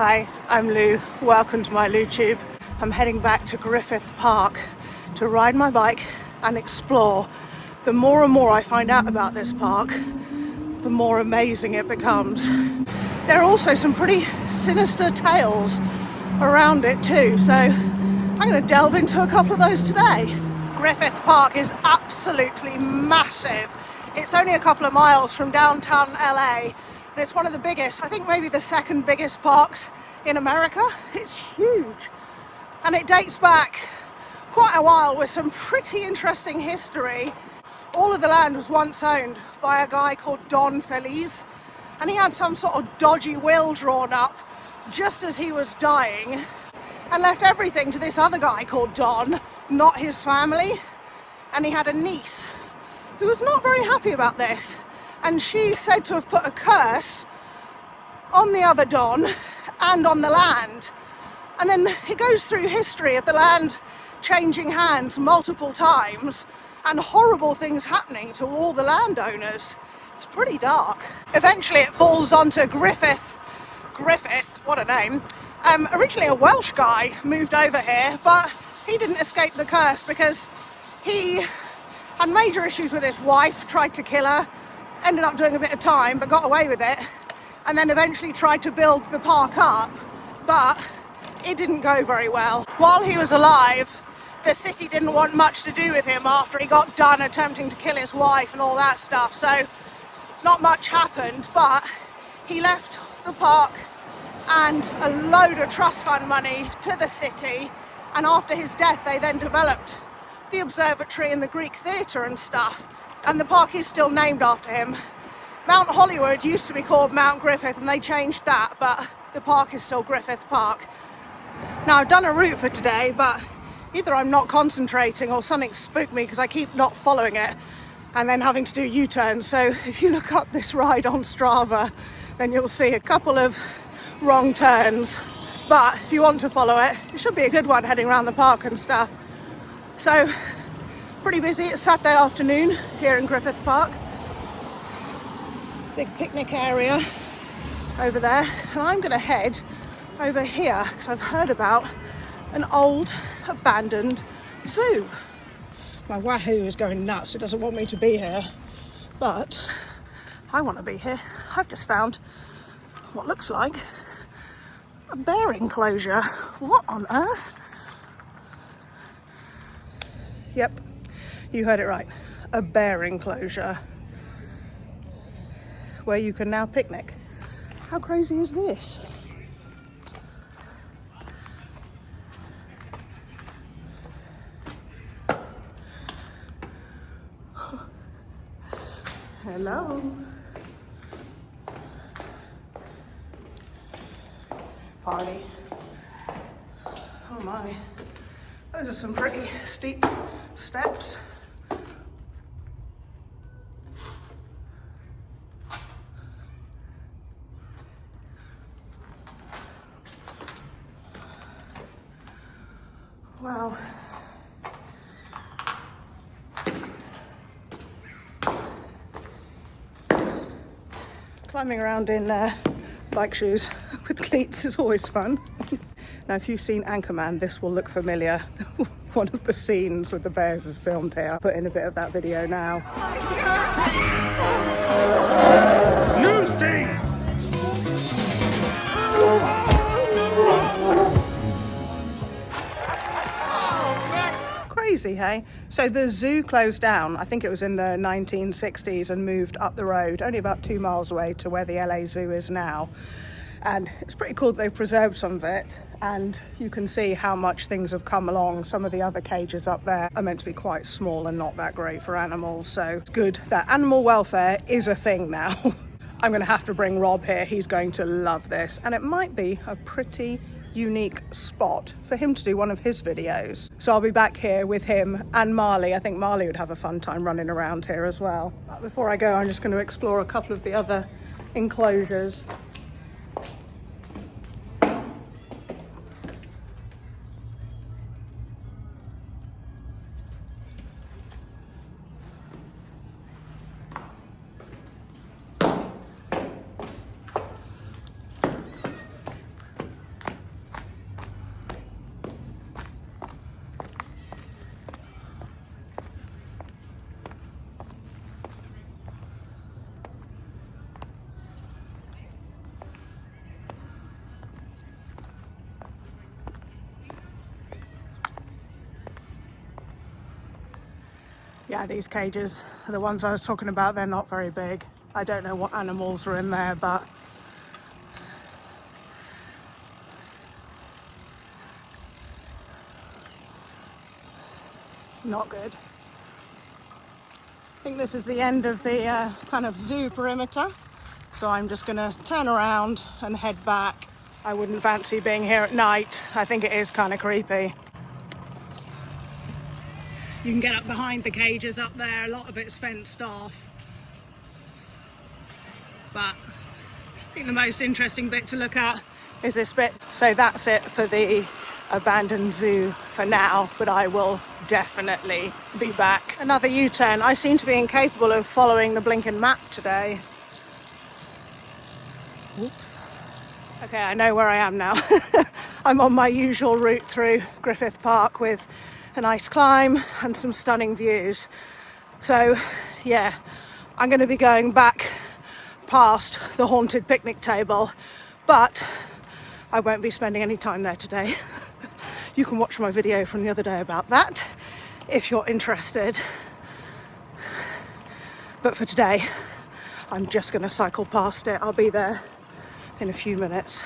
Hi, I'm Lou. Welcome to my LouTube. I'm heading back to Griffith Park to ride my bike and explore. The more and more I find out about this park, the more amazing it becomes. There are also some pretty sinister tales around it too, so I'm going to delve into a couple of those today. Griffith Park is absolutely massive. It's only a couple of miles from downtown LA. And it's one of the biggest, I think maybe the second biggest parks in America. It's huge. And it dates back quite a while with some pretty interesting history. All of the land was once owned by a guy called Don Feliz. And he had some sort of dodgy will drawn up just as he was dying and left everything to this other guy called Don, not his family. And he had a niece who was not very happy about this. And she's said to have put a curse on the other Don and on the land. And then it goes through history of the land changing hands multiple times and horrible things happening to all the landowners. It's pretty dark. Eventually it falls onto Griffith, what a name. Originally a Welsh guy moved over here, but he didn't escape the curse because he had major issues with his wife, tried to kill her, ended up doing a bit of time but got away with it, and then eventually tried to build the park up, but it didn't go very well. While he was alive, the city didn't want much to do with him after he got done attempting to kill his wife and all that stuff, so not much happened, but he left the park and a load of trust fund money to the city, and after his death they then developed the observatory and the Greek theatre and stuff. And the park is still named after him. Mount Hollywood used to be called Mount Griffith and they changed that, but the park is still Griffith Park. Now I've done a route for today, but either I'm not concentrating or something spooked me because I keep not following it and then having to do U-turns. So if you look up this ride on Strava, then you'll see a couple of wrong turns. But if you want to follow it, it should be a good one heading around the park and stuff. So pretty busy. It's Saturday afternoon here in Griffith Park. Big picnic area over there. And I'm going to head over here because I've heard about an old abandoned zoo. My Wahoo is going nuts. It doesn't want me to be here. But I want to be here. I've just found what looks like a bear enclosure. What on earth? Yep. You heard it right, a bear enclosure where you can now picnic. How crazy is this? Hello. Party. Oh my. Those are some pretty steep steps. Wow. Climbing around in bike shoes with cleats is always fun. Now, if you've seen Anchorman, this will look familiar. One of the scenes with the bears is filmed here. Put in a bit of that video now. News team! Crazy, hey? So the zoo closed down, I think it was in the 1960s, and moved up the road, only about 2 miles away to where the LA Zoo is now. And it's pretty cool that they've preserved some of it, and you can see how much things have come along. Some of the other cages up there are meant to be quite small and not that great for animals, so it's good that animal welfare is a thing now. I'm going to have to bring Rob here. He's going to love this, and it might be a pretty unique spot for him to do one of his videos. So I'll be back here with him and Marley. I think Marley would have a fun time running around here as well. But before I go, I'm just going to explore a couple of the other enclosures. Yeah, these cages are the ones I was talking about. They're not very big. I don't know what animals are in there, but not good. I think this is the end of the kind of zoo perimeter. So I'm just gonna turn around and head back. I wouldn't fancy being here at night. I think it is kind of creepy. You can get up behind the cages up there. A lot of it's fenced off. But I think the most interesting bit to look at is this bit. So that's it for the abandoned zoo for now, but I will definitely be back. Another U-turn. I seem to be incapable of following the blinking map today. Whoops. Okay, I know where I am now. I'm on my usual route through Griffith Park with a nice climb and some stunning views. So yeah, I'm going to be going back past the haunted picnic table, but I won't be spending any time there today. You can watch my video from the other day about that if you're interested. But for today, I'm just going to cycle past it. I'll be there in a few minutes.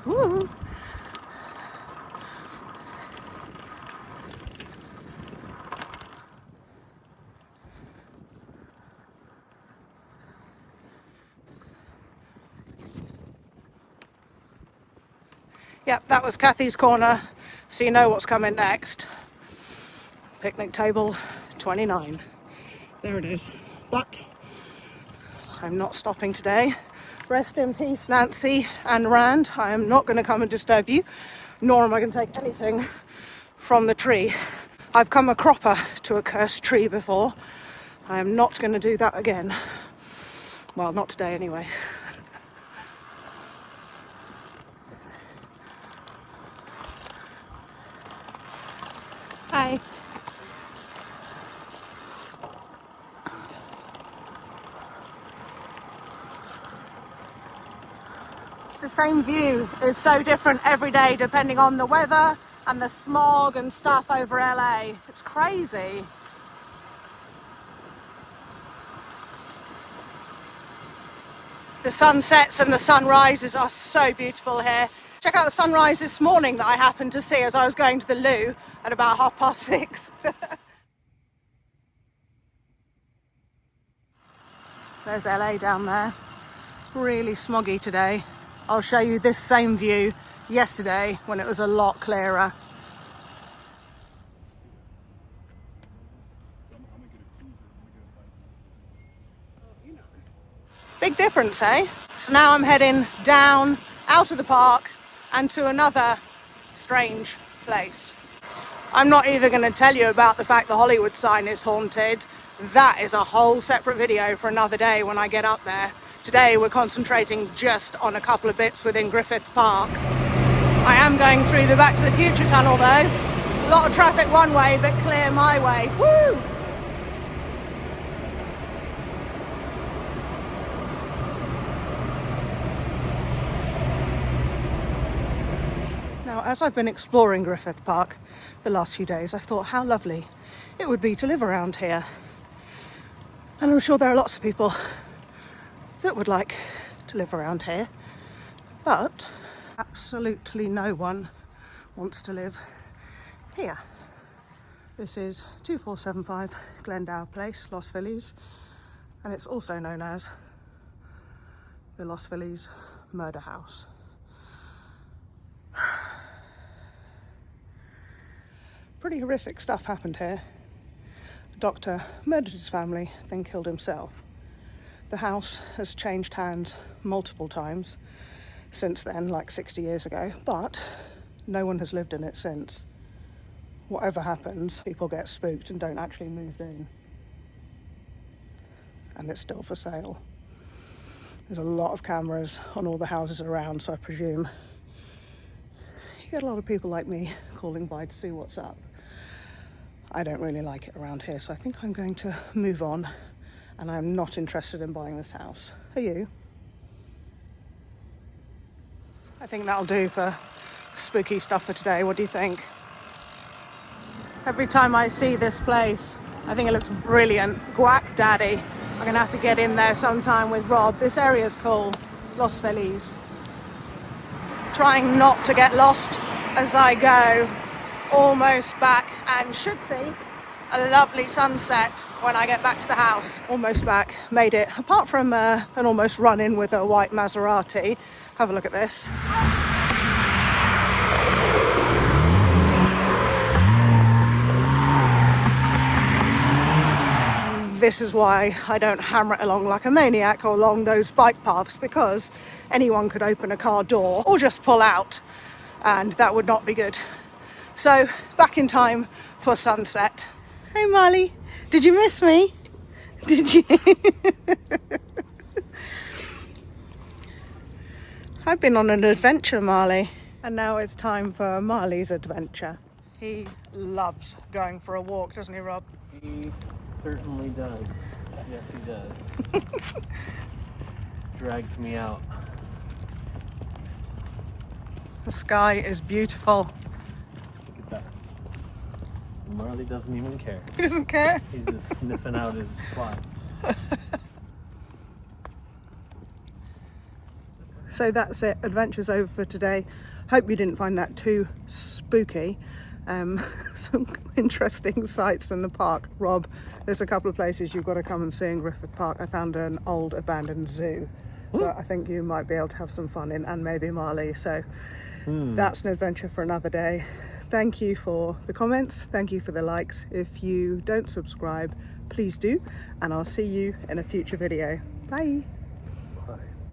Woo. Yep, that was Kathy's corner, so you know what's coming next. Picnic table 29. There it is. But I'm not stopping today. Rest in peace, Nancy and Rand. I am not going to come and disturb you, nor am I going to take anything from the tree. I've come a cropper to a cursed tree before. I am not going to do that again. Well, not today anyway. Hi. The same view is so different every day depending on the weather and the smog and stuff over LA. It's crazy. The sunsets and the sunrises are so beautiful here. Check out the sunrise this morning that I happened to see as I was going to the loo at about 6:30. There's LA down there. Really smoggy today. I'll show you this same view yesterday when it was a lot clearer. Big difference, eh? So now I'm heading down, out of the park, and to another strange place. I'm not even going to tell you about the fact the Hollywood sign is haunted. That is a whole separate video for another day when I get up there. Today we're concentrating just on a couple of bits within Griffith Park. I am going through the Back to the Future tunnel though. A lot of traffic one way, but clear my way. Woo! Now, as I've been exploring Griffith Park the last few days, I thought how lovely it would be to live around here. And I'm sure there are lots of people that would like to live around here, but absolutely no one wants to live here. This is 2475 Glendale Place, Los Feliz, and it's also known as the Los Feliz Murder House. Pretty horrific stuff happened here. The doctor murdered his family, then killed himself. The house has changed hands multiple times since then, like 60 years ago, but no one has lived in it since. Whatever happens, people get spooked and don't actually move in. And it's still for sale. There's a lot of cameras on all the houses around, so I presume you get a lot of people like me calling by to see what's up. I don't really like it around here, so I think I'm going to move on and I'm not interested in buying this house. Are you? I think that'll do for spooky stuff for today. What do you think? Every time I see this place, I think it looks brilliant. Guac Daddy. I'm gonna have to get in there sometime with Rob. This area's cool. Los Feliz. Trying not to get lost as I go. Almost back, and should see a lovely sunset when I get back to the house. Almost back, made it. Apart from an almost run-in with a white Maserati. Have a look at this. This is why I don't hammer it along like a maniac or along those bike paths, because anyone could open a car door or just pull out, and that would not be good. So back in time for sunset. Hey Marley, did you miss me? Did you? I've been on an adventure, Marley. And now it's time for Marley's adventure. He loves going for a walk, doesn't he, Rob? He certainly does. Yes, he does. Dragged me out. The sky is beautiful. Look at that. Marley doesn't even care. He doesn't care. He's just sniffing out his fly. So that's it. Adventure's over for today. Hope you didn't find that too spooky. Some interesting sights in the park. Rob, there's a couple of places you've got to come and see in Griffith Park. I found an old abandoned zoo that I think you might be able to have some fun in, and maybe Marley. So that's an adventure for another day. Thank you for the comments. Thank you for the likes. If you don't subscribe, please do. And I'll see you in a future video. Bye.